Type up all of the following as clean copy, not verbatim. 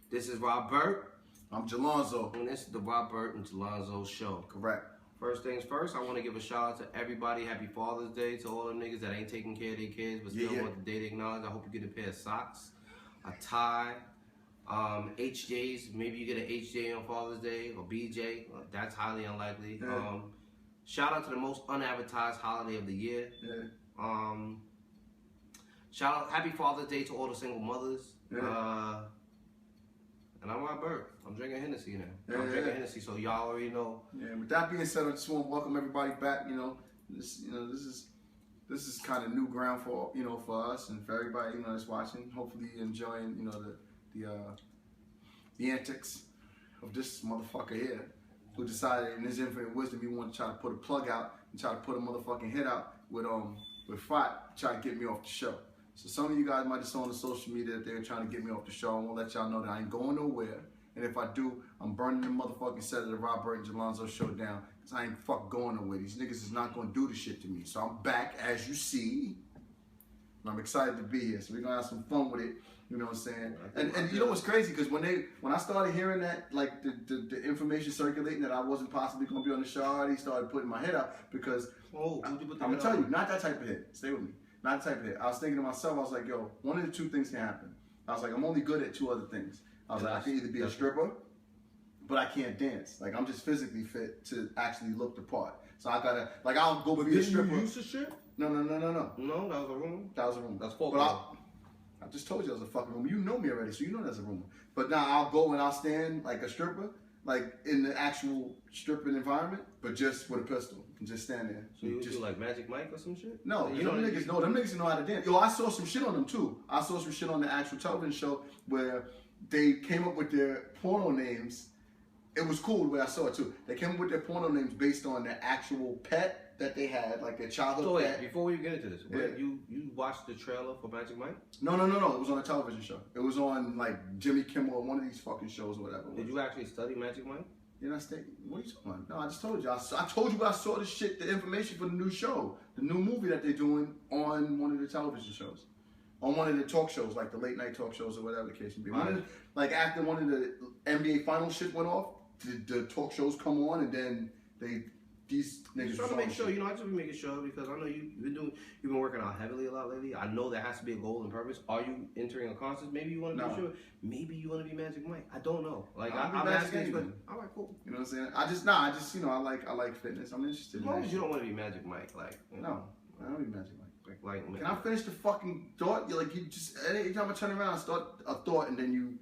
This is Robert. I'm Jalonzo. And this is the Robert and Jalonzo Show. Correct. First things first, I want to give a shout out to everybody. Happy Father's Day to all them niggas that ain't taking care of their kids but still want the day to acknowledge. I hope you get a pair of socks, a tie, HJs. Maybe you get an HJ on Father's Day or BJ. That's highly unlikely. Yeah. Shout out to the most unadvertised holiday of the year. Yeah. Shout out, Happy Father's Day to all the single mothers. Yeah. And I'm Robert. I'm drinking Hennessy now. Yeah, I'm drinking Hennessy, so y'all already know. Yeah. With that being said, I just want to welcome everybody back. This is kind of new ground for for us and for everybody that's watching. Hopefully, you're enjoying the antics of this motherfucker here, who decided in his infinite wisdom he wanted to try to put a plug out and try to put a motherfucking hit out with Fat, try to get me off the show. So some of you guys might have saw on the social media that they're trying to get me off the show. I want to let y'all know that I ain't going nowhere. And if I do, I'm burning the motherfucking set of the Robert and Jalonzo Show down. Because I ain't fuck going nowhere. These niggas is not going to do the shit to me. So I'm back, as you see. And I'm excited to be here. So we're going to have some fun with it. You know what I'm saying? And you know what's crazy? Because when I started hearing that, like the information circulating that I wasn't possibly going to be on the show, I already started putting my head up. Because I'm going to tell you, not that type of hit. Stay with me. Not the type of hit. I was thinking to myself, I was like, yo, one of the two things can happen. I was like, I'm only good at two other things. I was like, I can either be a stripper, but I can't dance. Like, I'm just physically fit to actually look the part. So I gotta, like, I'll go be a stripper. You used to strip? No. No, that was a rumor. That was a rumor. That's false. But I just told you that was a fucking rumor. You know me already, so you know that's a rumor. But now I'll go and I'll stand like a stripper, like in the actual stripping environment, but just with a pistol and just stand there. So you do like Magic Mike or some shit? No, you them niggas know how to dance. Yo, I saw some shit on them too. I saw some shit on the actual television show where they came up with their porno names. It was cool the way I saw it too. They came up with their porno names based on their actual pet that they had, like their childhood pet. Before we get into this, you watched the trailer for Magic Mike? No. It was on a television show. It was on like Jimmy Kimmel or one of these fucking shows or whatever. Did you actually study Magic Mike? What are you talking about? No, I just told you. I told you I saw the shit, the information for the new show, the new movie that they're doing on one of the television shows, on one of the talk shows, like the late night talk shows or whatever the case may be. Like after one of the NBA final shit went off, the talk shows come on and then these niggas. Just trying to make sure, I just be making sure because I know you've been working out heavily a lot lately. I know there has to be a goal and purpose. Are you entering a contest? Maybe you want to be sure. Maybe you want to be Magic Mike. I don't know. Like I'm asking you. All right, cool. You know what I'm saying? I like fitness. I'm interested. As long as you don't want to be Magic Mike, like no, I don't be Magic Mike. Like can I finish the fucking thought? You just every time I turn around, I start a thought and then you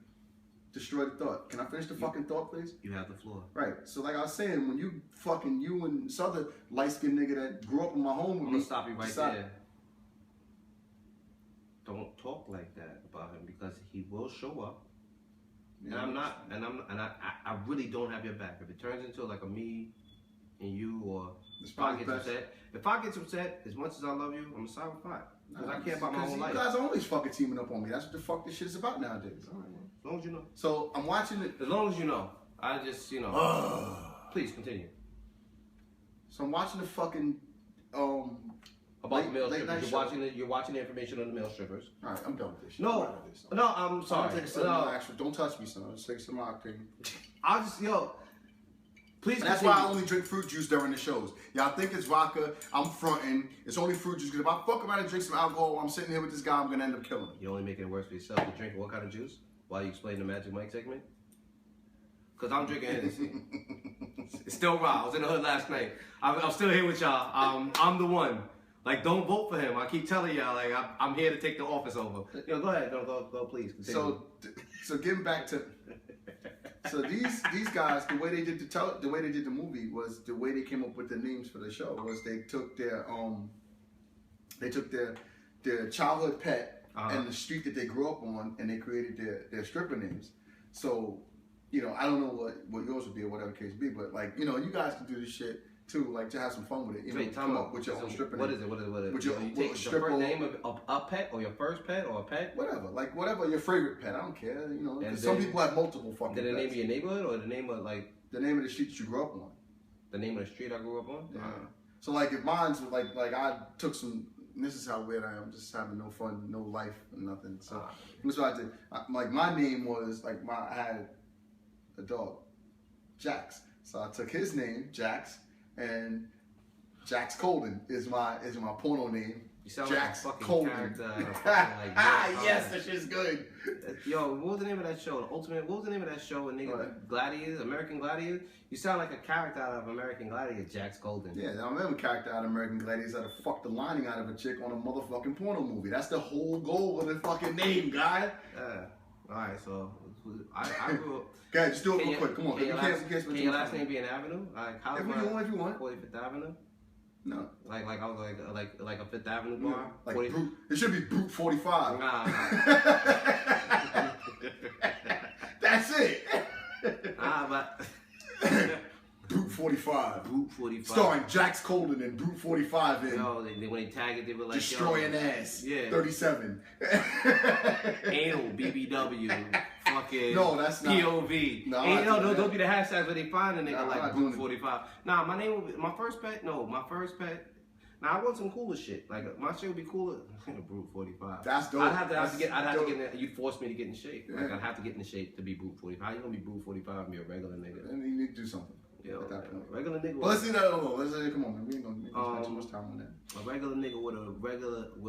destroy the thought. Can I finish the fucking thought, please? You have the floor. Right. So like I was saying, when you and this other light-skinned nigga that grew up in my home with me. I'm gonna stop you right there. Don't talk like that about him because he will show up. Yeah, and I really don't have your back. If it turns into like a me and you or if I get upset, as much as I love you, I'm gonna side with Five. Because I care about my own life. You guys are always fucking teaming up on me. That's what the fuck this shit is about nowadays. All right, man. As long as you know. So I'm watching it. As long as you know. I just, please continue. So I'm watching the fucking about the male strippers. You're watching the information on the male strippers. All right, I'm done with this shit. No, I'm sorry. Don't touch me, son. Let's take some octane. I'll just, please. That's why I only drink fruit juice during the shows. Y'all think it's vodka. I'm fronting. It's only fruit juice. Because if I fuck around and drink some alcohol while I'm sitting here with this guy, I'm going to end up killing him. You're only making it worse for yourself. You're drinking what kind of juice while you explain the Magic Mike segment? Because I'm drinking Hennessy. It's still raw. I was in the hood last night. I'm still here with y'all. I'm the one. Like, don't vote for him. I keep telling y'all, like, I'm here to take the office over. Go ahead. Go, please. Continue. So getting back to... So these guys, the way they did the movie was the way they came up with the names for the show was they took their childhood pet and the street that they grew up on and they created their stripper names. So, I don't know what yours would be or whatever the case be, but like, you guys can do this shit too, like to have some fun with it. Come up with your own stripper name. What is it? You take the first name of a pet or your first pet or a pet? Whatever your favorite pet. I don't care. Some people have multiple fucking pets. The name of your neighborhood or the name of like the name of the street that you grew up on. The name of the street I grew up on. Yeah. So like if mine's like I took some this is how weird I am. Just having no fun, no life, and nothing. So that's what I did. Like my name was like I had a dog, Jax. So I took his name, Jax, and Jax Colden is my porno name. You sound Jax like a fucking Colden. character. Yes, that shit's good. Yo, what was the name of that show? The Ultimate. What was the name of that show? Nigga, Gladiators, American Gladiators. You sound like a character out of American Gladiators, Jax Golden. Yeah, I remember a character out of American Gladiators that fucked the lining out of a chick on a motherfucking porno movie. That's the whole goal of the fucking name, guy. Yeah. All right, so I grew up. Okay, just do it real quick. Come on. Can your last name be an avenue? Like how? If you want. 45th Avenue. No. Like I was like a Fifth Avenue bar. Like Brute, it should be Brute 45. Nah. That's it. But Brute 45. Brute 45. Starring Jax Colden and Brute 45 in. Yo, when they tag it, they were like Destroying Ass. Yeah. 37. Anal BBW. Fucking no, that's not. POV. No, don't be the hashtags where they find a nigga like Brute 45. Nah, my name would be my first pet. Now I want some cooler shit. Like my shit would be cooler. Brute 45. That's dope. I'd have to get. You force me to get in shape. Yeah. Like I'd have to get in shape to be Brute 45. How you gonna be Brute 45 and be a regular nigga? And you need to do something. Yo, at that point. Regular nigga. But let's see that. Come on, man. We ain't gonna spend too much time on that. A regular nigga with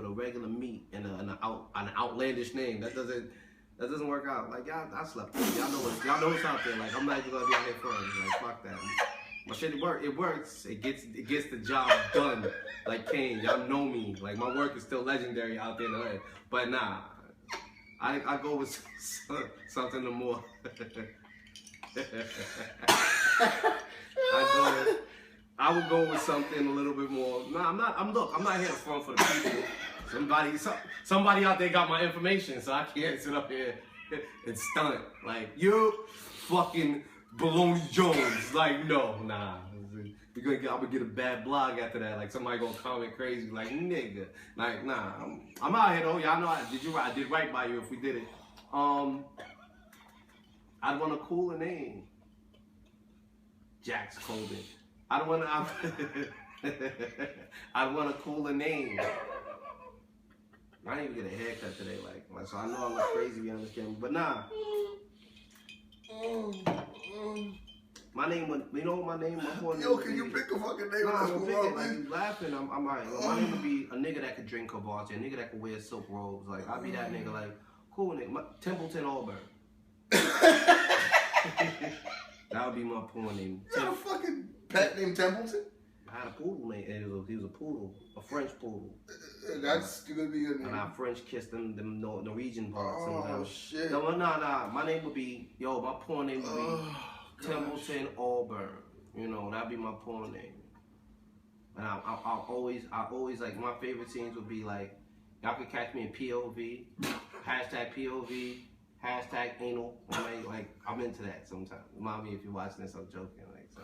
a regular meat and an outlandish name. That doesn't work out. Like y'all, I slept. Y'all know what's out there. Like I'm not even gonna be out here friends. Like fuck that. My shit it works. It gets the job done. Like Kane, y'all know me. Like my work is still legendary out there in the hood. But nah, I go with something more. I would go with something a little bit more. Nah, I'm not here to front for the people. Somebody out there got my information, so I can't sit up here and stunt. Like, you fucking Baloney Jones. Like, no, nah. I'm gonna get a bad blog after that. Like, somebody gonna comment crazy. Like, nigga. Like, nah. I'm out here, though. Y'all know I did right by you if we did it. I'd want a cooler name. Jax Colden. I'd want a cooler name. I didn't even get a haircut today, like so I know I look crazy behind this camera, but nah. My name would, my phone. Yo, can you pick a fucking name? Nah, I'm picking, like you laughing. I'm alright. My name would be a nigga that could drink Cabache, a nigga that could wear silk robes. Like I'd be that nigga, like cool nigga. Templeton Auburn. That would be my porn name. You got a fucking pet named Templeton? I had a poodle name, and he was a poodle, a French poodle. That's gonna be your name. And I French kissed them Norwegian parts. Oh shit. No, nah. My name would be my porn name would be Templeton Auburn. You know, that'd be my porn name. And I always like my favorite scenes would be like y'all could catch me in POV, hashtag POV. Hashtag anal. I'm into that sometimes. Mommy, if you're watching this, I'm joking. Like, so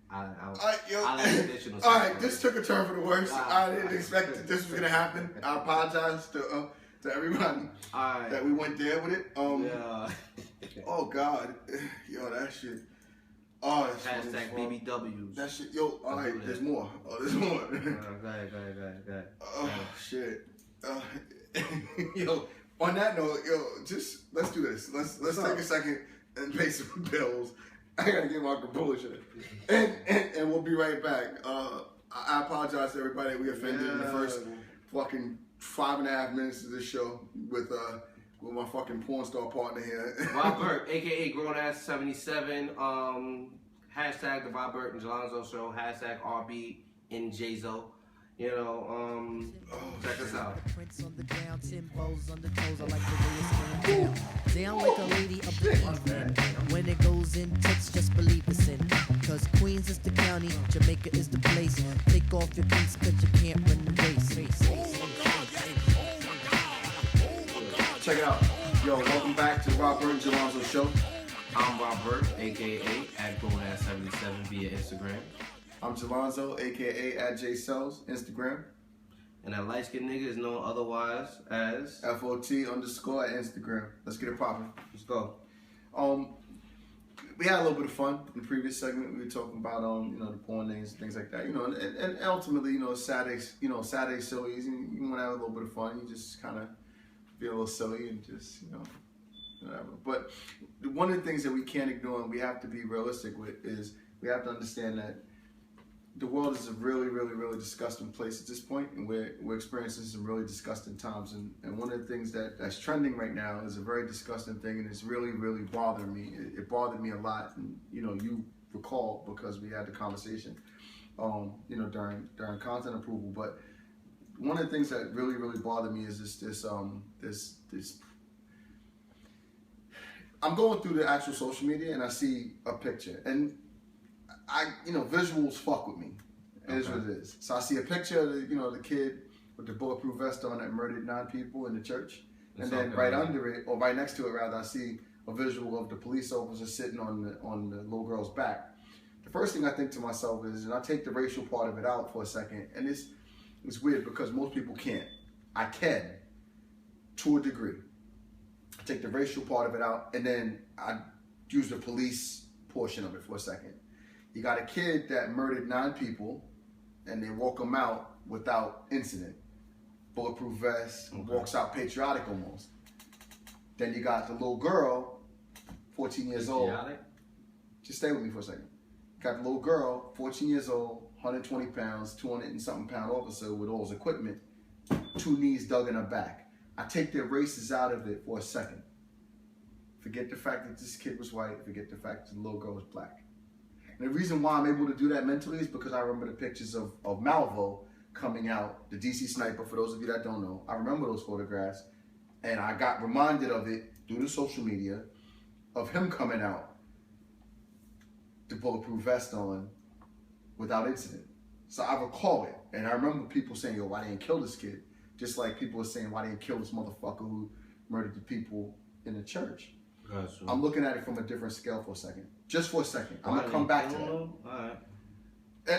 I like additional stuff. All right, this took a turn for the worse. I didn't expect that this was gonna happen. I apologize to everybody that we went there with it. Yeah. Oh God, yo, that shit. Oh, that's hashtag BBWs. That shit. Yo, all right, there's more. Oh, there's more. Go ahead. Oh shit. Yo. On that note, just let's do this. Let's take a second and pay some bills. I gotta get my bullshit, and we'll be right back. I apologize to everybody we offended in the first fucking 5.5 minutes of this show with my fucking porn star partner here, Robert, aka Grown Ass 77. Hashtag the Robert and Jelonzo Show. Hashtag RB and Jzo. You know, check us out. Prints on the ground, Timbo's on the toes. I like the way it's going down. Down like a lady of the evening. When it goes in, text, just believe it's in. Cause Queens is the county, Jamaica is the place. Take off your boots cause you can't run the race. Check it out. Yo, welcome back to the Robert and Jelonzo Show. I'm Robert, aka at GoldAss77 via Instagram. I'm Jelonzo, aka at JCells, Instagram. And that light skinned nigga is known otherwise as FOT_ at Instagram. Let's get it popping. Let's go. we had a little bit of fun in the previous segment. We were talking about you know, the porn names and things like that. You know, and ultimately, you know, Saturday silly. You want to have a little bit of fun. You just kind of be a little silly and just, you know, whatever. But one of the things that we can't ignore and we have to be realistic with is we have to understand that the world is a really, really, really disgusting place at this point, and we're experiencing some really disgusting times. And one of the things that's trending right now is a very disgusting thing, and it's really, really bothering me. It bothered me a lot, and you know, you recall because we had the conversation, you know, during content approval. But one of the things that really, really bothered me is this. I'm going through the actual social media and I see a picture, and you know, visuals fuck with me. It is what it is. So I see a picture of the, you know, the kid with the bulletproof vest on that murdered 9 people in the church, and then right under it, or right next to it rather, I see a visual of the police officer sitting on the little girl's back. The first thing I think to myself is, and I take the racial part of it out for a second, and it's weird because most people can't. I can, to a degree. I take the racial part of it out, and then I use the police portion of it for a second. You got a kid that murdered 9 people, and they walk him out without incident. Bulletproof vest, walks out patriotic almost. Then you got the little girl, 14 years old. Just stay with me for a second. Got the little girl, 14 years old, 120 pounds, 200 and something pound officer with all his equipment, 2 knees dug in her back. I take the races out of it for a second. Forget the fact that this kid was white, forget the fact that the little girl was black. And the reason why I'm able to do that mentally is because I remember the pictures of Malvo coming out, the DC sniper, for those of you that don't know. I remember those photographs, and I got reminded of it through the social media, of him coming out, the bulletproof vest on, without incident. So I recall it, and I remember people saying, yo, why they didn't kill this kid? Just like people were saying, why they didn't kill this motherfucker who murdered the people in the church? Gotcha. I'm looking at it from a different scale for a second. Just for a second. I'm going to come back to that. All right.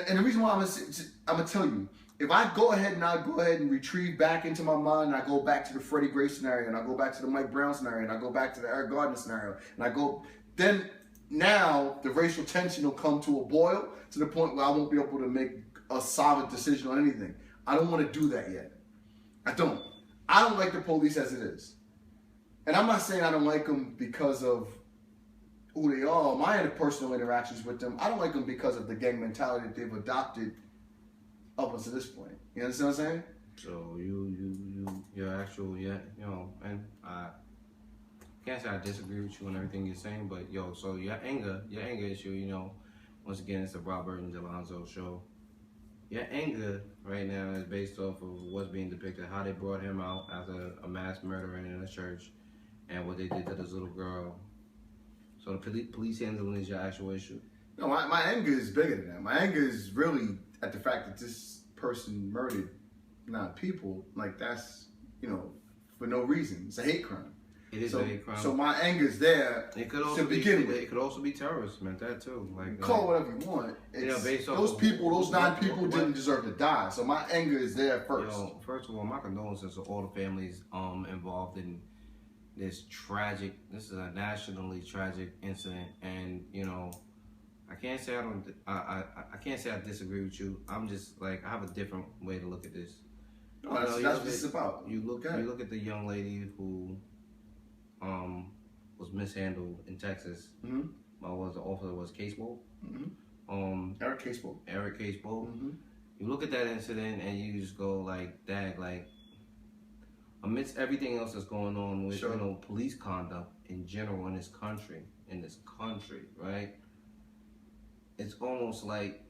And the reason why I'm going to tell you, if I go ahead and retrieve back into my mind, and I go back to the Freddie Gray scenario, and I go back to the Mike Brown scenario, and I go back to the Eric Gardner scenario, and then now the racial tension will come to a boil to the point where I won't be able to make a solid decision on anything. I don't want to do that yet. I don't like the police as it is. And I'm not saying I don't like them because of who they are, my personal interactions with them. I don't like them because of the gang mentality that they've adopted up until this point. You understand what I'm saying? So your actual, you know, and I can't say I disagree with you on everything you're saying, but yo, so your anger issue, you know, once again, it's the Robert and Delonzo show. Your anger right now is based off of what's being depicted, how they brought him out as a mass murderer in a church, and what they did to this little girl. So the police handling is your actual issue? No, my anger is bigger than that. My anger is really at the fact that this person murdered 9 people. Like, that's, you know, for no reason. It's a hate crime. It is a hate crime. So my anger is there to begin with. It could also be terrorism, meant that too. Like, call it whatever you want. Based off those people, those 9 people didn't deserve to die. So my anger is there first. Yo, first of all, my condolences to all the families involved in this is a nationally tragic incident, and you know, I can't say I disagree with you. I'm just like, I have a different way to look at this. No, that's what it's about. You look at the young lady who was mishandled in Texas. Mm-hmm. The officer was Casebolt. Mm-hmm. Eric Casebolt. Mm-hmm. You look at that incident and you just go like, dag, like, amidst everything else that's going on with, you know, police conduct in general in this country, right? It's almost like,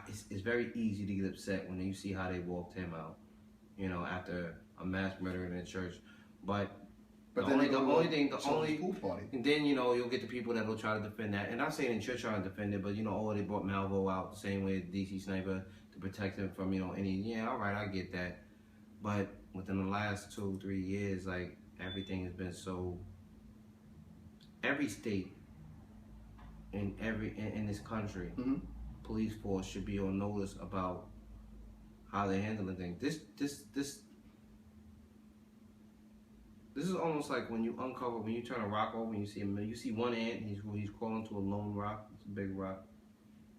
it's very easy to get upset when you see how they walked him out, you know, after a mass murder in a church. But then you know, you'll get the people that will try to defend that. And I'm saying that you're trying to defend it, but you know, they brought Malvo out the same way DC Sniper to protect him from, you know, all right, I get that. But within the last 2-3 years, like, everything has been so, every state in this country, mm-hmm. police force should be on notice about how they're handling things. This This is almost like when you turn a rock over and you see one ant, he's crawling to a lone rock. It's a big rock.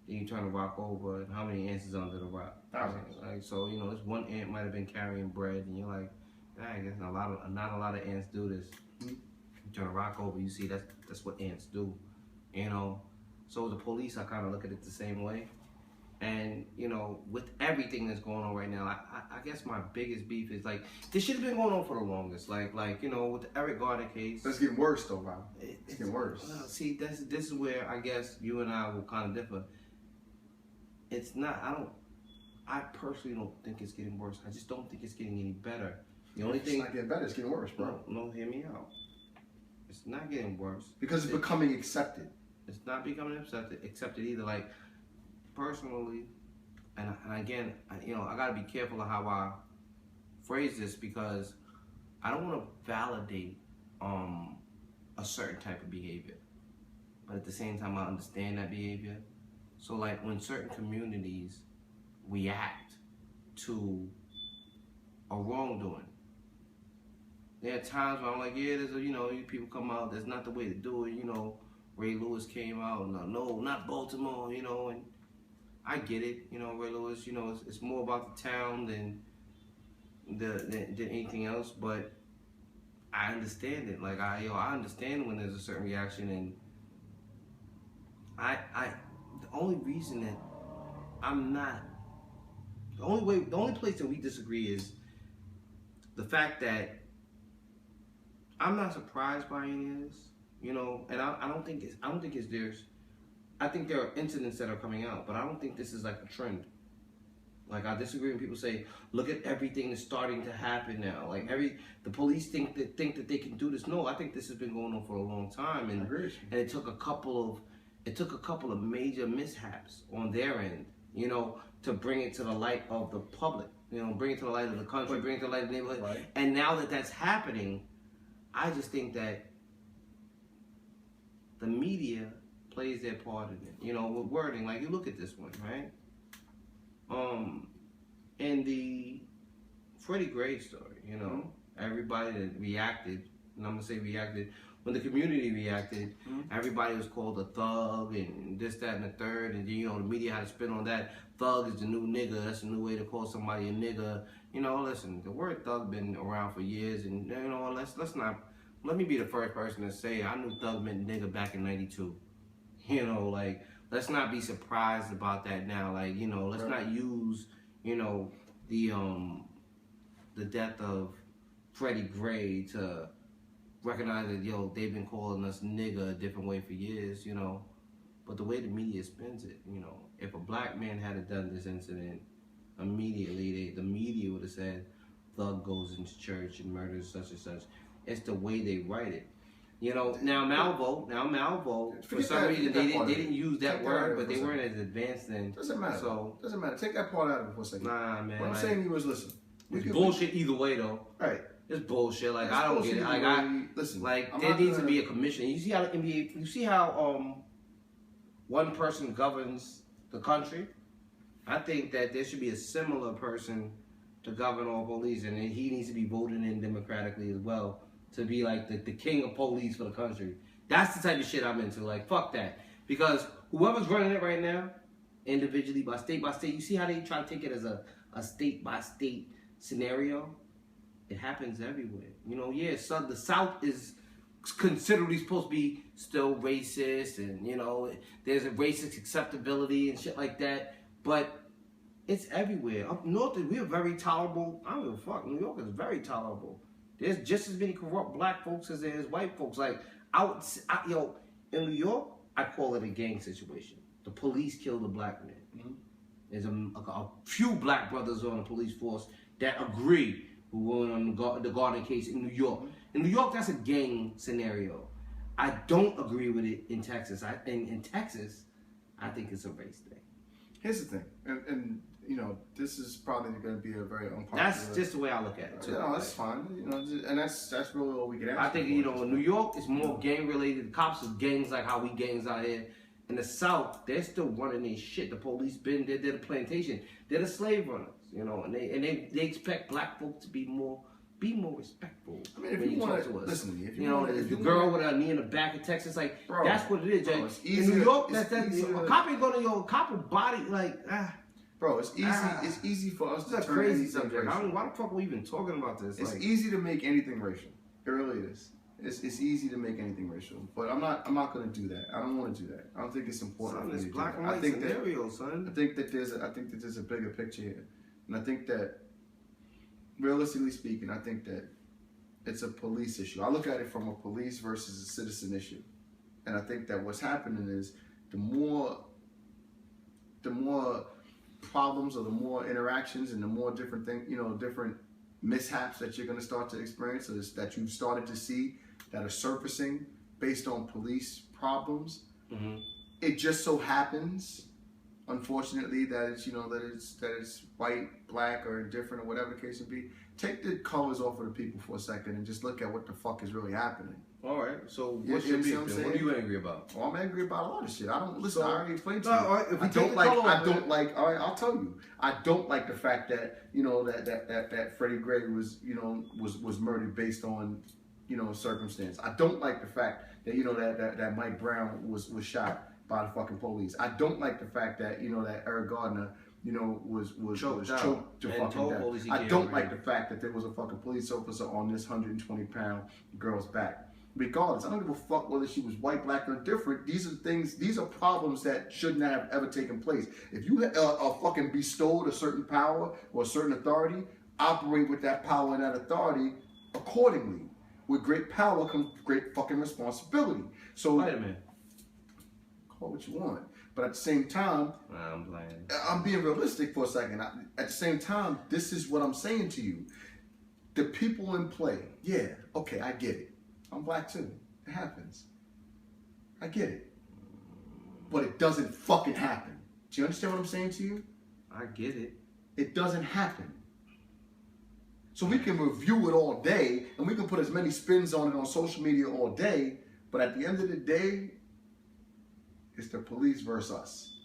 Then you turn the rock over, and how many ants is under the rock? Thousands. Like, so, this one ant might have been carrying bread, and you're like, dang, not a lot of ants do this. You turn a rock over, you see that's what ants do, So the police, I kind of look at it the same way. And, with everything that's going on right now, I guess my biggest beef is, like, this shit has been going on for the longest. Like with the Eric Garner case. It's getting worse, though, Rob. It's getting worse. Well, see, this is where I guess you and I will kind of differ. It's not, I personally don't think it's getting worse. I just don't think it's getting any better. The only thing. It's not getting better, it's getting worse, bro. No, hear me out. It's not getting worse. Because it's becoming accepted. It's not becoming accepted either. Like, personally, and again, I gotta be careful of how I phrase this because I don't want to validate a certain type of behavior, but at the same time I understand that behavior. So like when certain communities react to a wrongdoing, there are times where I'm like, yeah, there's people come out, that's not the way to do it. Ray Lewis came out, no, not Baltimore, and I get it, Ray Lewis, it's more about the town than anything else, but I understand it. Like I understand when there's a certain reaction, and the only reason that I'm not, the only place that we disagree is the fact that I'm not surprised by any of this, and I don't think I think there are incidents that are coming out, but I don't think this is like a trend. Like I disagree when people say, look at everything that's starting to happen now. Like the police think that they can do this. No, I think this has been going on for a long time, and it took a couple of major mishaps on their end, to bring it to the light of the public, bring it to the light of the country, bring it to the light of the neighborhood. Right. And now that that's happening, I just think that the media plays their part in it. With wording, like you look at this one, right? In the Freddie Gray story, everybody that reacted, and I'm gonna say reacted, when the community reacted, everybody was called a thug and this, that, and the third, and the media had to spin on that. Thug is the new nigga. That's a new way to call somebody a nigga. Listen, the word thug been around for years, and let's not. Let me be the first person to say I knew thug meant nigga back in '92. Let's not be surprised about that now. Let's not use, the death of Freddie Gray to recognize that, they've been calling us nigga a different way for years, But the way the media spins it, if a black man had done this incident, immediately the media would have said, thug goes into church and murders such and such. It's the way they write it. Now Malvo, for some reason they didn't use that word, but they weren't as advanced then. Doesn't matter. So doesn't matter. Take that part out of it for a second. Nah, man. What I'm saying to you is, listen. It's bullshit either way, though. Right. It's bullshit. Like I don't get it. Listen. There needs to be a commission. You see how the NBA? You see how one person governs the country? I think that there should be a similar person to govern all police, and he needs to be voted in democratically as well to be like the king of police for the country. That's the type of shit I'm into. Like, fuck that. Because whoever's running it right now, individually, by state, you see how they try to take it as a state by state scenario? It happens everywhere. So the South is considerably supposed to be still racist, and there's a racist acceptability and shit like that, but it's everywhere. Up north, we are very tolerable. I don't give a fuck. New York is very tolerable. There's just as many corrupt black folks as there is white folks. Like, in New York, I call it a gang situation. The police killed a black man. Mm-hmm. There's a few black brothers on the police force that agree who were on the Garden case in New York. In New York, that's a gang scenario. I don't agree with it in Texas. In Texas, I think it's a race thing. Here's the thing, and this is probably going to be a very unpopular. That's just the way I look at it too. That's fine. And that's really all we can ask. I think in New York, it's more gang related. The cops are gangs like how we gangs out here. In the South, they're still running their shit. The police they're the plantation. They're the slave runners, and they expect black folks to be more be more respectful. I mean, if when you talk want to us. listen to me, if you know, the girl with her knee in the back of Texas, like bro, that's what it is. bro, Jay. it's easy In New York, it's easy a cop ain't going to your cop body like. Bro, it's easy. It's easy for us to It's a turn crazy anything subject. racial. I mean, why the fuck are we even talking about this? It's like, easy to make anything racial. It really is. It's easy to make anything racial, but I'm not gonna do that. I don't want to do that. I don't think it's important. Son, for me it's to do black that. and I white think scenario, that, son. I think that there's a bigger picture here, and I think that realistically speaking, I think that it's a police issue. I look at it from a police versus a citizen issue, and I think that what's happening is the more problems or the more interactions and the more different things, different mishaps that you're going to start to experience, or that you've started to see that are surfacing based on police problems. Mm-hmm. It just so happens, unfortunately, that it's white, black, or indifferent, or whatever the case may be. Take the colors off of the people for a second and just look at what the fuck is really happening. All right. So You what's your see beef? what I'm Then? What are saying? you angry about? Well, I'm angry about a lot of shit. I don't listen. So- I already explained to No, you. all right, if we I take don't the like. color I off, don't man. like. All right, I'll tell you. I don't like the fact that that Freddie Gray was murdered based on circumstance. I don't like the fact that that Mike Brown was shot by the fucking police. I don't like the fact that that Eric Gardner was choked to And fucking told death. police he I can't don't like breathe. the fact that there was a fucking police officer on this 120-pound girl's back. Regardless, I don't give a fuck whether she was white, black, or different. These are problems that shouldn't have ever taken place. If you are fucking bestowed a certain power or a certain authority, operate with that power and that authority accordingly. With great power comes great fucking responsibility. So, Wait a minute. call what you want. But at the same time, Nah, I'm playing. I'm being realistic for a second. At the same time, this is what I'm saying to you. The people in play, yeah, okay, I get it. I'm black too. It happens. I get it. But it doesn't fucking happen. Do you understand what I'm saying to you? I get it. It doesn't happen. So we can review it all day, and we can put as many spins on it on social media all day, but at the end of the day, it's the police versus us.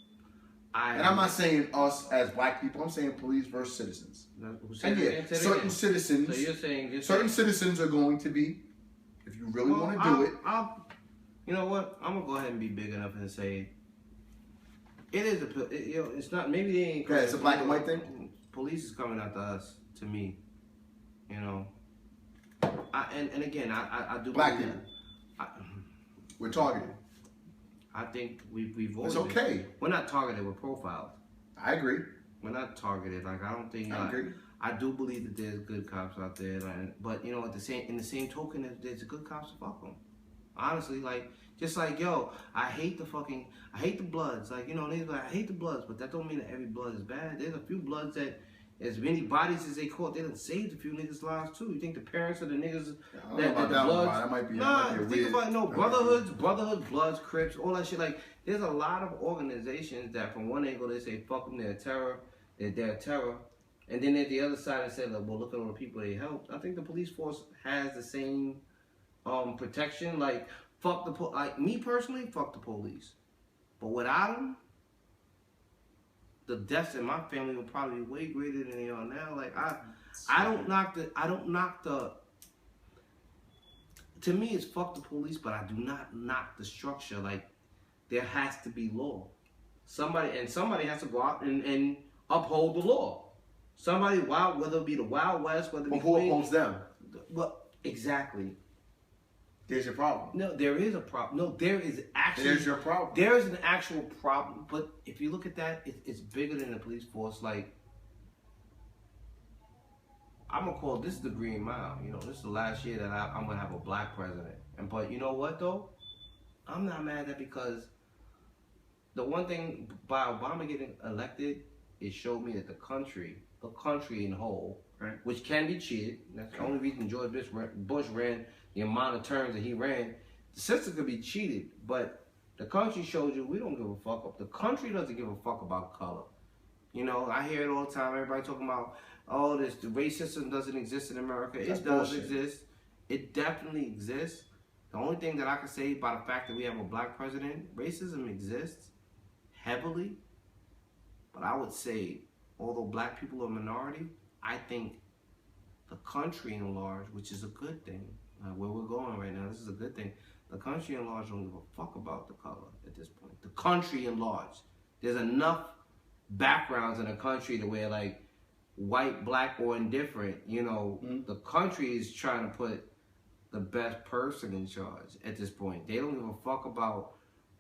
And I'm not saying us as black people, I'm saying police versus citizens. And yeah, certain citizens, So you're saying certain citizens are going to be, if you really want to do it. You know what? I'm gonna go ahead and be big enough and say it is it's not. Maybe they ain't. Okay, it's a black and white thing. Police is coming after us. To me, and again, I do. Black believe people. that. We're targeted. I think we've always. It's okay. We're not targeted. We're profiled. I agree. We're not targeted. Like I don't think. I agree. I do believe that there's good cops out there, but in the same token, if there's good cops, fuck them. Honestly, just like I hate the Bloods. Like niggas like I hate the Bloods, but that don't mean that every Blood is bad. There's a few Bloods that, as many bodies as they caught, they done saved a few niggas' lives too. You think the parents of the niggas that the Bloods? That might be. Think about brotherhoods, Bloods, Crips, all that shit. Like there's a lot of organizations that from one angle they say fuck them, they're terror, they're terror. And then at the other side, I said, well, look at all the people they helped. I think the police force has the same protection. Like, fuck like me personally, fuck the police. But without them, the deaths in my family will probably be way greater than they are now. Like, I don't knock the. To me, it's fuck the police, but I do not knock the structure. Like, there has to be law. Somebody has to go out and uphold the law. Somebody whether it be the Wild West, whether it be who upholds them? Well, exactly. There's your problem. No, there is a problem. No, there is actually. There's your problem. There is an actual problem, but if you look at that, it's bigger than the police force. Like, I'm gonna call this the Green Mile. This is the last year that I'm gonna have a black president. But you know what though? I'm not mad at that because the one thing by Obama getting elected, it showed me that the country in whole, right, which can be cheated. That's the only reason George Bush ran the amount of terms that he ran. The system could be cheated, but the country shows you we don't give a fuck. The country doesn't give a fuck about color. I hear it all the time. Everybody talking about, the racism doesn't exist in America. That's it does bullshit. exist. It definitely exists. The only thing that I can say by the fact that we have a black president, racism exists heavily. But I would say, although black people are a minority, I think the country in large, which is a good thing. Where we're going right now, this is a good thing. The country in large don't give a fuck about the color at this point. The country in large. There's enough backgrounds in a country to where like white, black, or indifferent, you know, the country is trying to put the best person in charge at this point. They don't give a fuck about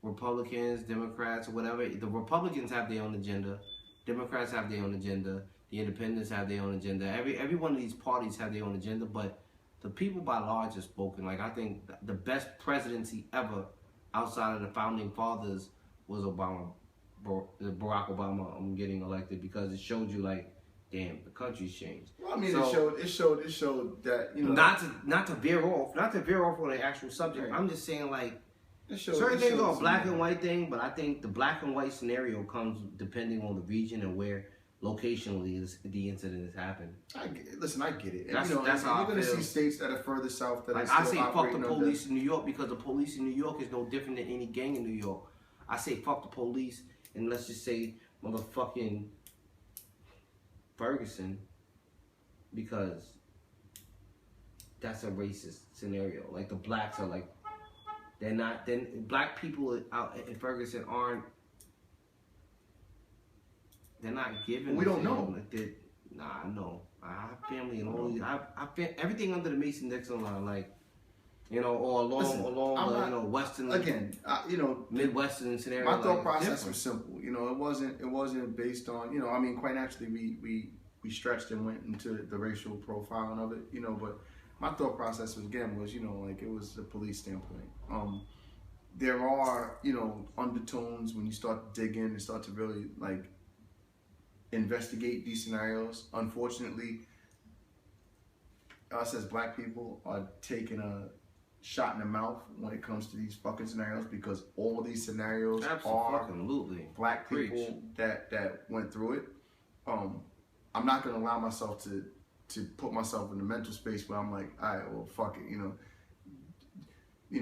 Republicans, Democrats, or whatever. The Republicans have their own agenda. Democrats have their own agenda. The Independents have their own agenda. Every one of these parties have their own agenda, but the people by large have spoken. Like, I think the best presidency ever outside of the founding fathers was Obama, Barack Obama, getting elected, because it showed you, like, damn, the country's changed. Well, I mean, so, it showed that, you know, not to veer off on the actual subject. Right. I'm just saying, like, certain things are a black and white thing, but I think the black and white scenario comes depending on the region and where locationally the incident has happened. I get it. That's how you're going to see states that are further south that like, are I still say fuck the operating police in New York, because the police in New York is no different than any gang in New York. I say fuck the police, and let's just say motherfucking Ferguson, because that's a racist scenario. Like, the blacks are like, black people out in Ferguson they're not given. We don't know. I know. I have family and all these. Everything under the Mason-Dixon line, like, you know, or along Western, again, Midwestern scenario. My thought process was simple. You know, it wasn't based on, you know, I mean, quite naturally we stretched and went into the racial profiling of it, you know, but my thought process was, you know, like, it was a police standpoint. There are, you know, undertones when you start to dig in and start to really, like, investigate these scenarios. Unfortunately, us as black people are taking a shot in the mouth when it comes to these fucking scenarios, because all of these scenarios are black people that went through it. I'm not gonna allow myself to put myself in the mental space where I'm like, all right, well, fuck it, you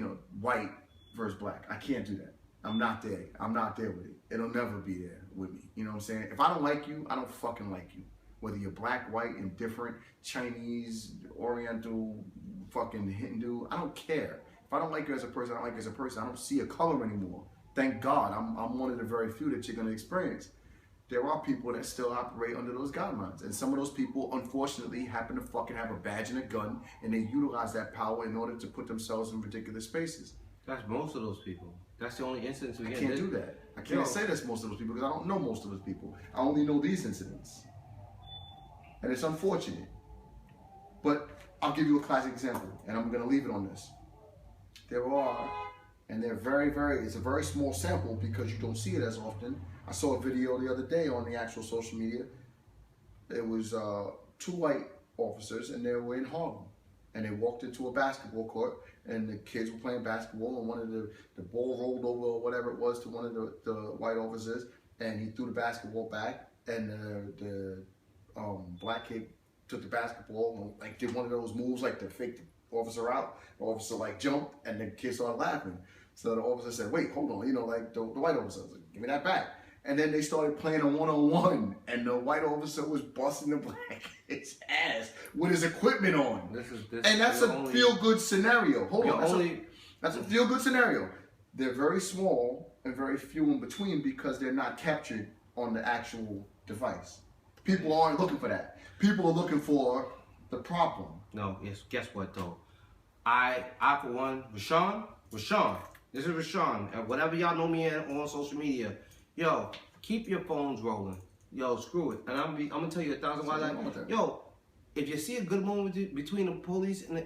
know, white versus black. I can't do that. I'm not there. I'm not there with it. It'll never be there with me. You know what I'm saying? If I don't like you, I don't fucking like you. Whether you're black, white, indifferent, Chinese, Oriental, fucking Hindu, I don't care. If I don't like you as a person, I don't like you as a person. I don't see a color anymore. Thank God. I'm one of the very few that you're going to experience. There are people that still operate under those guidelines. And some of those people, unfortunately, happen to fucking have a badge and a gun, and they utilize that power in order to put themselves in particular spaces. That's most of those people. That's the only instance we get. I can't do that. I can't say that's most of those people, because I don't know most of those people. I only know these incidents. And it's unfortunate. But I'll give you a classic example, and I'm going to leave it on this. There are, and they're it's a very small sample because you don't see it as often. I saw a video the other day on the actual social media. It was 2 white officers, and they were in Harlem. And they walked into a basketball court, and the kids were playing basketball, and one of the ball rolled over or whatever it was to one of the white officers, and he threw the basketball back, and the black kid took the basketball and like did one of those moves like to fake the officer out. The officer like jumped, and the kid started laughing. So the officer said, "Wait, hold on," you know, like the white officer was like, "Give me that back." And then they started playing a one-on-one, and the white officer was busting the black kid's ass with his equipment on. And that's a feel-good scenario. Hold on, that's a feel-good scenario. They're very small and very few in between because they're not captured on the actual device. People aren't looking for that. People are looking for the problem. No, yes. Guess what though? I for one, Rashawn. This is Rashawn. And whatever y'all know me on social media. Yo, keep your phones rolling. Yo, screw it. And I'm gonna tell you 1,000 why. Yo, if you see a good moment between the police and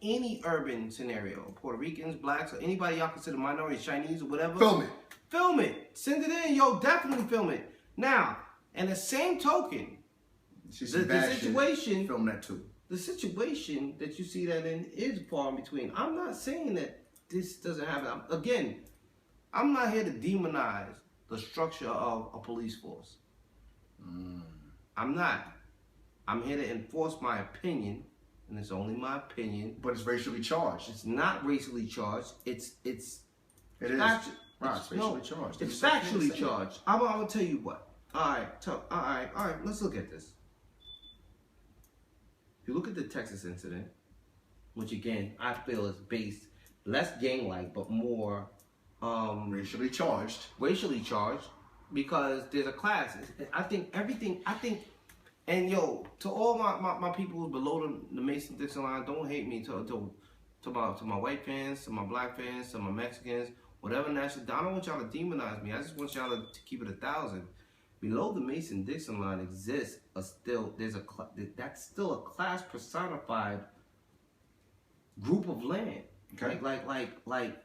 any urban scenario, Puerto Ricans, blacks, or anybody y'all consider minorities, Chinese or whatever, film it. Send it in. Yo, definitely film it. Now, and the same token, the situation, film that too. The situation that you see that in is far in between. I'm not saying that this doesn't happen. Again, I'm not here to demonize the structure of a police force. I'm not. I'm here to enforce my opinion, and it's only my opinion. But it's racially charged. It's not racially charged. It is. It's racially charged. It's factually charged. I'm gonna tell you what. All right. Let's look at this. If you look at the Texas incident, which again I feel is based less gang-like but more racially charged. Racially charged, because there's a class. I think everything. And yo, to all my people who's below the Mason-Dixon line, don't hate me. To my white fans, to my black fans, to my Mexicans, whatever national. I don't want y'all to demonize me. I just want y'all to keep it 1,000. Below the Mason-Dixon line exists that's still a class personified group of land. Okay. Like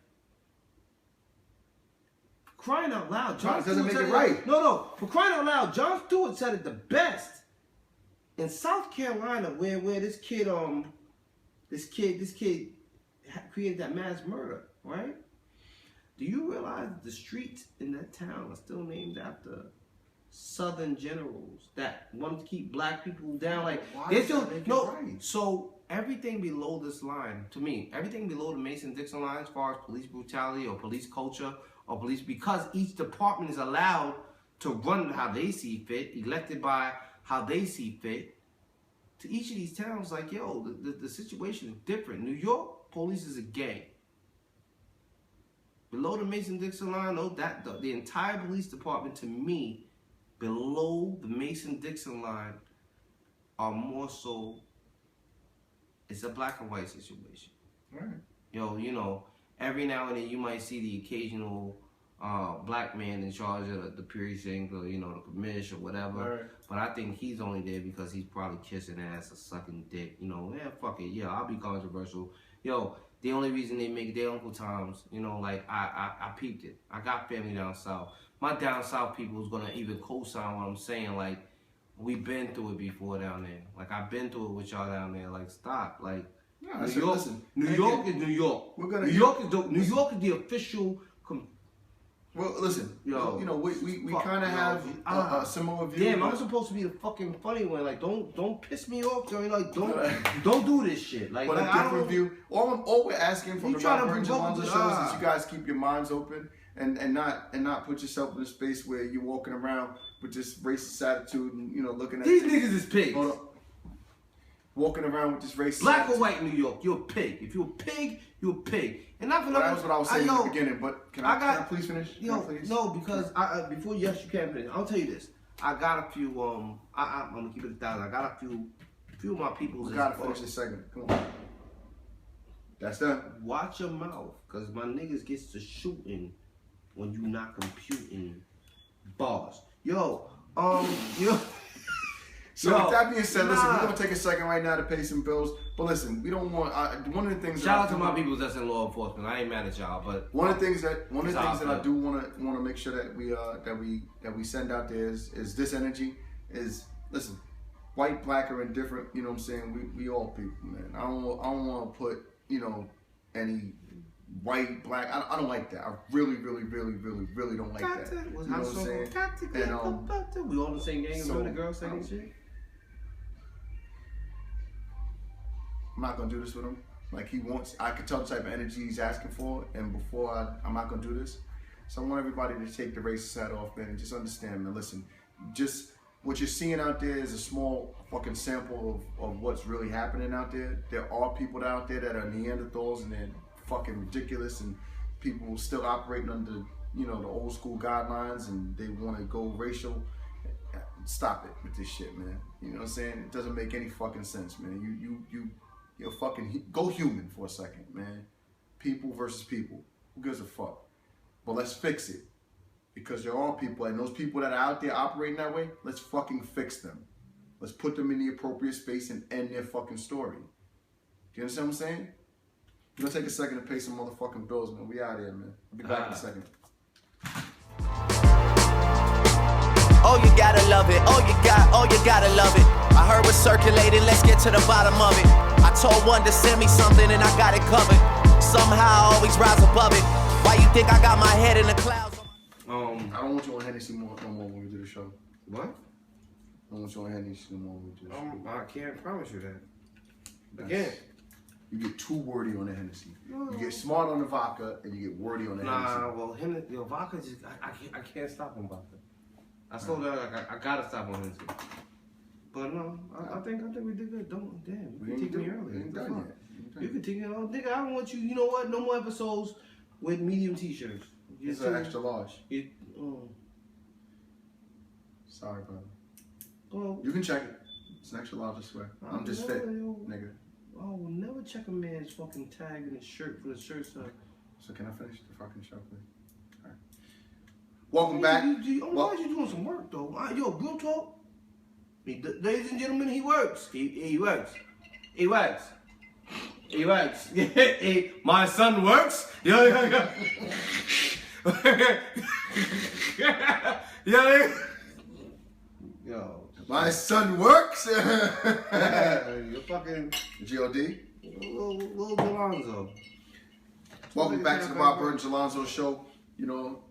crying out loud, John doesn't Stewart make it said right. No, for crying out loud, John Stewart said it the best. In South Carolina, where this kid created that mass murder, right? Do you realize the streets in that town are still named after Southern generals that wanted to keep black people down? Like they still right. So everything below this line, to me, everything below the Mason-Dixon line, as far as police brutality or police culture or police, because each department is allowed to run how they see fit, elected by how they see fit. To each of these towns, like, yo, the situation is different. New York, police is a gang. Below the Mason-Dixon line, the entire police department, to me, below the Mason-Dixon line, are more so, it's a black and white situation. Right. Yo, you know, every now and then you might see the occasional black man in charge of the precinct or, you know, the commish or whatever. Right. But I think he's only there because he's probably kissing ass or sucking dick. You know, yeah, fuck it. Yeah, I'll be controversial. Yo, the only reason they make their Uncle Toms, you know, like, I peeped it. I got family down south. My down south people is going to even co-sign what I'm saying. Like, we've been through it before down there. Like, I've been through it with y'all down there. Like, stop. Like, no, New York is New York. New York is the official... Well, listen, yo, you know, we kind of have a similar view. Damn, I'm supposed to be the fucking funny one. Like, don't piss me off, Joey. Like, don't do this shit. Like, but a different view. All we're asking from the Robert and Alonzo shows is you guys keep your minds open and not put yourself in a space where you're walking around with this racist attitude and, you know, looking at these niggas is pigs. Walking around with this racist black attitude. or white New York, you're a pig. If you're a pig, you're a pig. And not for nothing. That was what I was saying in the beginning. But can I please finish? Please? No, because before you can finish. I'll tell you this. I got a few. I'm gonna keep it 1,000. I got a few of my people. We gotta finish this segment. Come on. That's done. Watch your mouth, cause my niggas gets to shooting when you not computing bars. Yo. So with that being said, listen, we're gonna take a second right now to pay some bills. But listen, we don't want. One of the things. Shout out to my people that's in law enforcement. I ain't mad at y'all, but one of the things that I do want to make sure that we send out there is this energy. Is listen, white, black, or indifferent. You know what I'm saying? We all people, man. I don't want to put any white, black. I don't like that. I really don't like that. You know what I'm saying? And we all the same gang. So, the girls saying shit. I'm not gonna do this with him. Like he wants, I can tell the type of energy he's asking for, and I'm not gonna do this. So I want everybody to take the racist hat off, man, and just understand, man. Listen, just what you're seeing out there is a small fucking sample of what's really happening out there. There are people out there that are Neanderthals and they're fucking ridiculous, and people still operating under, the old school guidelines, and they want to go racial. Stop it with this shit, man. You know what I'm saying? It doesn't make any fucking sense, man. You're fucking go human for a second, man. People versus people. Who gives a fuck? But let's fix it. Because there are people, and those people that are out there operating that way, let's fucking fix them. Let's put them in the appropriate space and end their fucking story. Do you understand what I'm saying? We're gonna take a second to pay some motherfucking bills, man. We out here, man. I'll be back in a second. Oh, you gotta love it. Oh, you gotta love it. I heard what's circulating, let's get to the bottom of it. I told one to send me something and I got it covered. Somehow I always rise above it. Why you think I got my head in the clouds? I don't want you on Hennessy no more when we do the show. What? I don't want you on Hennessy no more when we do the show. I can't promise you that. Again. You get too wordy on the Hennessy. You get smart on the vodka and you get wordy on the Hennessy. Nah, well, vodka just, I can't stop on vodka. I slow down, I gotta stop on Hennessy. But no, I think we did good. Don't damn. You can take me earlier. We ain't done yet. You can take me. Oh, nigga, I don't want you. You know what? No more episodes with medium t-shirts. It's an extra large. Sorry, brother. Well, You can check it. It's an extra large, I swear. I'm just fit, nigga. I will never check a man's fucking tag in his shirt for the shirt size. So can I finish the fucking show, please? All right. Welcome back. Why is you doing some work though? Yo, real talk. Ladies and gentlemen, he works. He works. He works. He works. My son works. Yeah. Yo. My son works. You're fucking G.O.D. Little Delonzo. Welcome back to the Rob Burns Alonzo show. You know,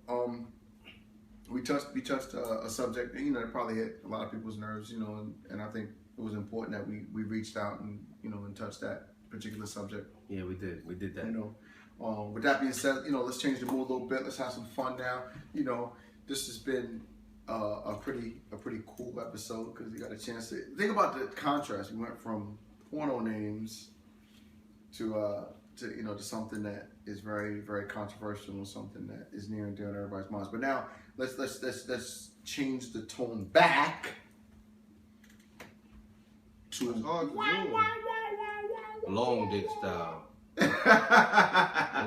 we touched a subject, you know, that probably hit a lot of people's nerves, you know, and I think it was important that we reached out and, you know, and touched that particular subject. Yeah, we did. We did that. You know, with that being said, you know, let's change the mood a little bit. Let's have some fun now. You know, this has been a pretty cool episode because we got a chance to think about the contrast. We went from porno names to you know, to something that is very, very controversial and something that is near and dear to everybody's minds. But now let's change the tone back to long dick style.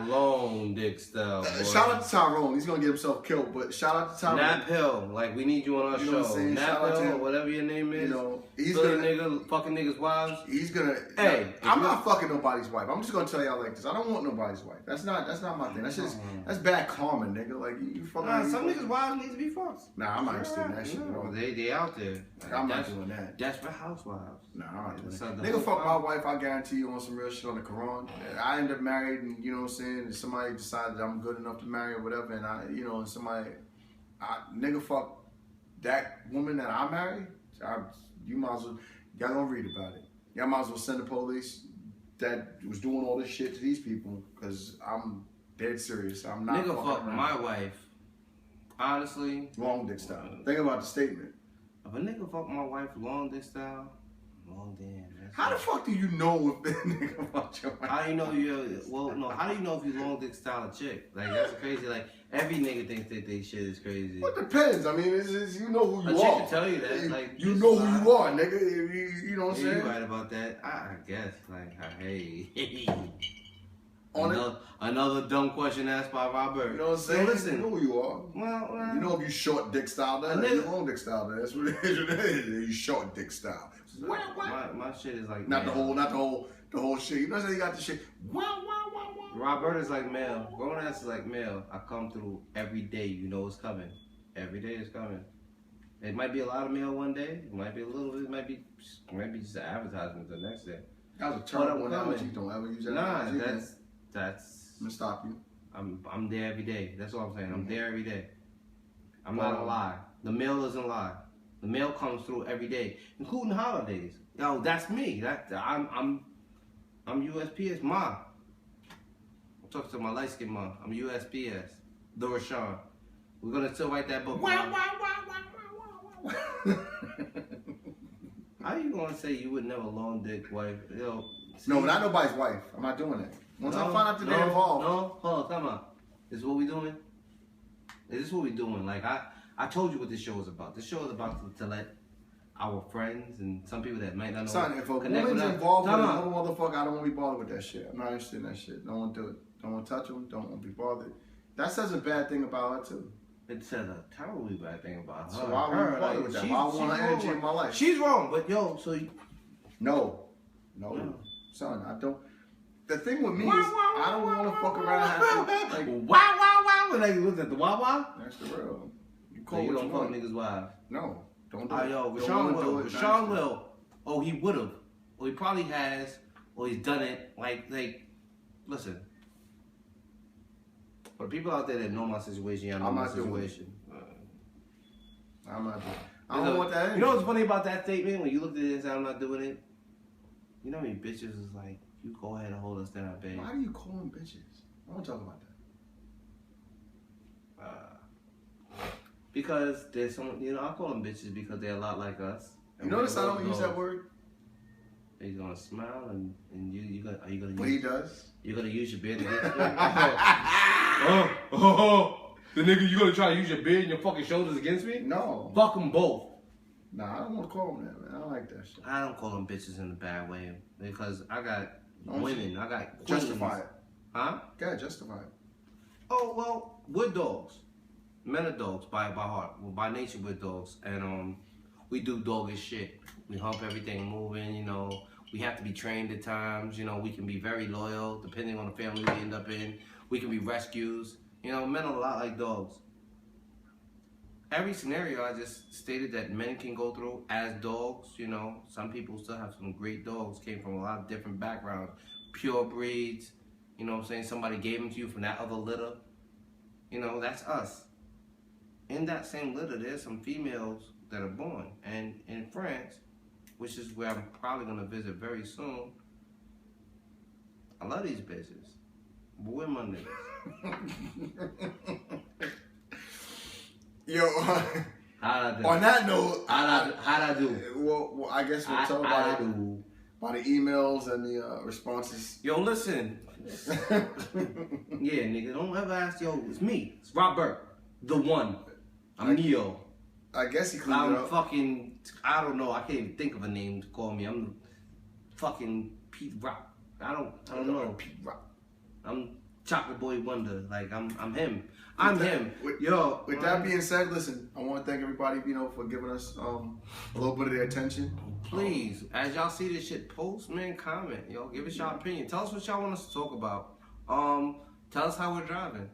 Long dick style. Boy. Shout out to Tyrone. He's gonna get himself killed, but shout out to Tyrone. Nap Hill, like we need you on our You know what I'm show. saying? Nap Shout out to Hill, him. or whatever your name is. You know, he's Philly gonna nigga, fucking niggas' wives. He's gonna. Hey, I'm not fucking nobody's wife. I'm just gonna tell y'all like this. I don't want nobody's wife. That's not my thing. That's bad karma, nigga. Like you fucking. Nah, some niggas' wives need to be fucked. Nah, I'm not interested in that shit at all. They out there. I'm not doing that. Desperate housewives. Nah, I'm not doing That's that. not the Nigga, whole fuck my wife. I guarantee you on some real shit on the Quran. I end up married, and you know what I'm saying. And somebody decided that I'm good enough to marry or whatever, and nigga fuck that woman that I married. You might as well. Y'all gonna read about it. Y'all might as well send the police that was doing all this shit to these people because I'm dead serious. I'm not. Nigga fuck my wife. Honestly. Long dick style. Think about the statement. If a nigga fuck my wife long dick style, long damn. How the fuck do you know if that nigga fucked your wife? How do you know how do you know if you long dick style a chick? Like that's crazy. Like every nigga thinks that they shit is crazy. Well, it depends. I mean, it's you know who you a are. chick can tell you that. Like you know who you are, nigga. You know what I'm saying? You right about that. I guess. Like hey. On Another dumb question asked by Robert. You know what I'm saying? So listen, You know who you are. Well, You know if you short dick style, that you long dick style. That's what it is. You short dick style. My shit is like Not male. the whole shit. You know what I'm saying? You got the shit. Robert is like male. Grown ass is like male. I come through every day. You know it's coming. Every day is coming. It might be a lot of mail one day. It might be a little bit. It might be just an advertisement the next day. That was a terrible analogy. Don't ever use that. Nah, analogy. that's. I'm gonna stop you. I'm there every day. That's all I'm saying. I'm there every day. I'm not gonna lie. The mail doesn't lie. The mail comes through every day, including holidays. Yo, that's me. I'm USPS ma. I'm talking to my light skinned mom. I'm USPS. The Rashawn. We're gonna still write that book. How you gonna say you would never long dick wife? Yo, No, not nobody's wife. I'm not doing that. Once I find out that they're involved. No, hold on, come on. This is what we doing? Is this what we doing? Like I told you what this show is about. This show is about to let our friends and some people that might not know. Son, if a connect woman's with us. involved with Come another on. motherfucker, I don't want to be bothered with that shit. I'm not interested in that shit. Don't want to do it. Don't want to touch them. Don't want to be bothered. That says a bad thing about her too. It says a terribly bad thing about her. So why would you bother with that? Why I want her energy in my life? She's wrong, but yo, so you, No, son, I don't. The thing with me is I don't want to fuck around. And have to, like, wow. Like you looked at the wow. that's the real. You So call you what don't you fuck want. niggas' wives. No, don't do Ah, it. yo, Don't Rashawn wanna will. do it. Rashawn will. Oh, he would have. Or he probably has. Or he's done it. Like, listen. For the people out there that know my situation, y'all know I'm my not doing it. situation. I'm not doing it. I don't want that energy. You know what's funny about that statement? When you looked at it and said, I'm not doing it. You know how many bitches is like, you go ahead and hold us down, babe. Why do you call them bitches? I don't talk about that. Because there's some, I call them bitches because they're a lot like us. You notice I don't use that word? He's gonna smile and are you gonna What he does? You're gonna use your beard against me? The nigga, you gonna try to use your beard and your fucking shoulders against me? No. Fuck them both. Nah, I don't want to call him that, man. I don't like that shit. I don't call them bitches in a bad way because I got women. I got queens. Justify it. Huh? Gotta justify it. Oh, well, we're dogs. Men are dogs by heart. Well, by nature, we're dogs. And we do doggish shit. We hump everything moving, you know. We have to be trained at times. You know, we can be very loyal depending on the family we end up in. We can be rescues. You know, men are a lot like dogs. Every scenario I just stated that men can go through as dogs, you know. Some people still have some great dogs, came from a lot of different backgrounds. Pure breeds, you know what I'm saying? Somebody gave them to you from that other litter. You know, that's us. In that same litter, there's some females that are born. And in France, which is where I'm probably gonna visit very soon, I love these bitches. But where my niggas? Yo, on that note, how'd I do? Well, I guess we'll talk about it by the emails and the responses. Yo, listen. Yeah, nigga, don't ever ask, yo, it's me. It's Robert, the one. I'm Neo. I guess he cleaned it up. Fucking, I don't know. I can't even think of a name to call me. I'm fucking Pete Rock. I don't know. Pete Rock. I'm Chocolate Boy Wonder. Like, I'm him. I'm him. With that being said, listen, I want to thank everybody, you know, for giving us a little bit of their attention. Please, as y'all see this shit, post, man, comment. Yo, give us your opinion. Tell us what y'all want us to talk about. Tell us how we're driving.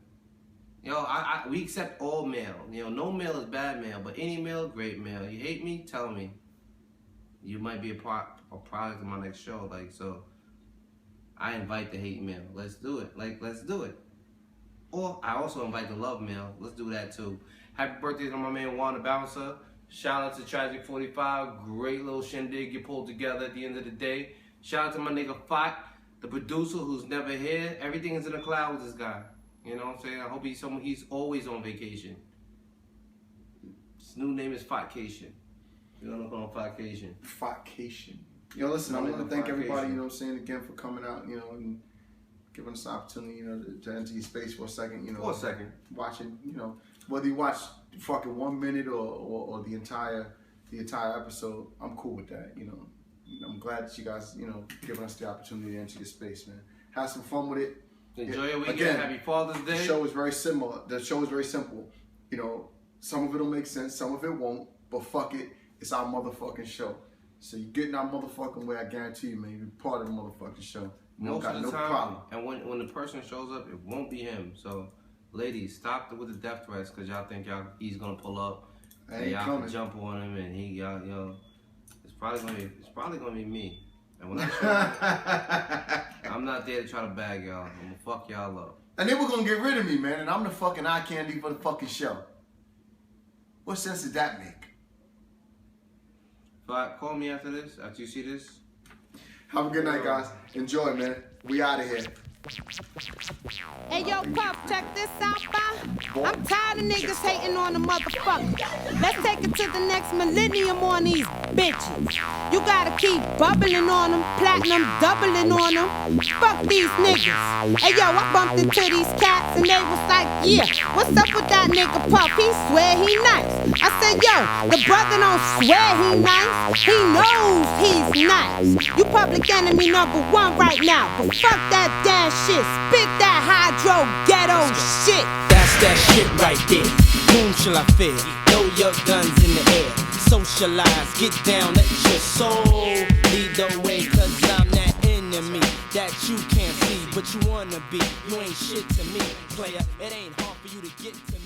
Yo, we accept all mail. You know, no mail is bad mail, but any mail, great mail. You hate me? Tell me. You might be a product of my next show. Like, so, I invite the hate mail. Let's do it. Like, let's do it. Or I also invite the love mail. Let's do that too. Happy birthday to my man Juan the Bouncer. Shout out to Tragic 45. Great little shindig you pulled together at the end of the day. Shout out to my nigga Fat, the producer who's never here. Everything is in the cloud with this guy. You know what I'm saying? I hope he's always on vacation. His new name is Fatcation. You don't know call him Fatcation. Fatcation. Yo, listen, I want to thank everybody, you know what I'm saying, again for coming out, you know, and giving us the opportunity, you know, to enter your space for a second, you know. For a second. Watching, you know, whether you watch fucking 1 minute or the entire episode, I'm cool with that, you know. I'm glad that you guys, you know, giving us the opportunity to enter your space, man. Have some fun with it. Enjoy your weekend. Again, Happy Father's Day. The show is very similar. The show is very simple. You know, some of it'll make sense, some of it won't, but fuck it. It's our motherfucking show. So you get in our motherfucking way, I guarantee you, man, you're part of the motherfucking show. Most of the time, and when the person shows up, it won't be him. So, ladies, stop with the death threats, cause y'all think he's gonna pull up, and y'all can jump on him, and it's probably gonna be me. And when I show up, I'm not there to try to bag y'all. I'm gonna fuck y'all up. And then we're gonna get rid of me, man, and I'm the fucking eye candy for the fucking show. What sense did that make? But call me after you see this. Have a good night, guys. Enjoy, man. We out of here. Hey, yo, Puff, check this out, fam. I'm tired of niggas hating on the motherfucker. Let's take it to the next millennium on these bitches. You gotta keep bubbling on them, platinum doubling on them. Fuck these niggas. Hey, yo, I bumped into these cats and they was like, yeah, what's up with that nigga Puff? He swear he nice. I said, yo, the brother don't swear he nice. He knows he's nice. You public enemy #1 right now, but fuck that damn shit. Spit that hydro ghetto shit. That's that shit right there. Whom shall I fear? Throw your guns in the air. Socialize, get down, let your soul lead the way. Cause I'm that enemy that you can't see, but you wanna be. You ain't shit to me, player. It ain't hard for you to get to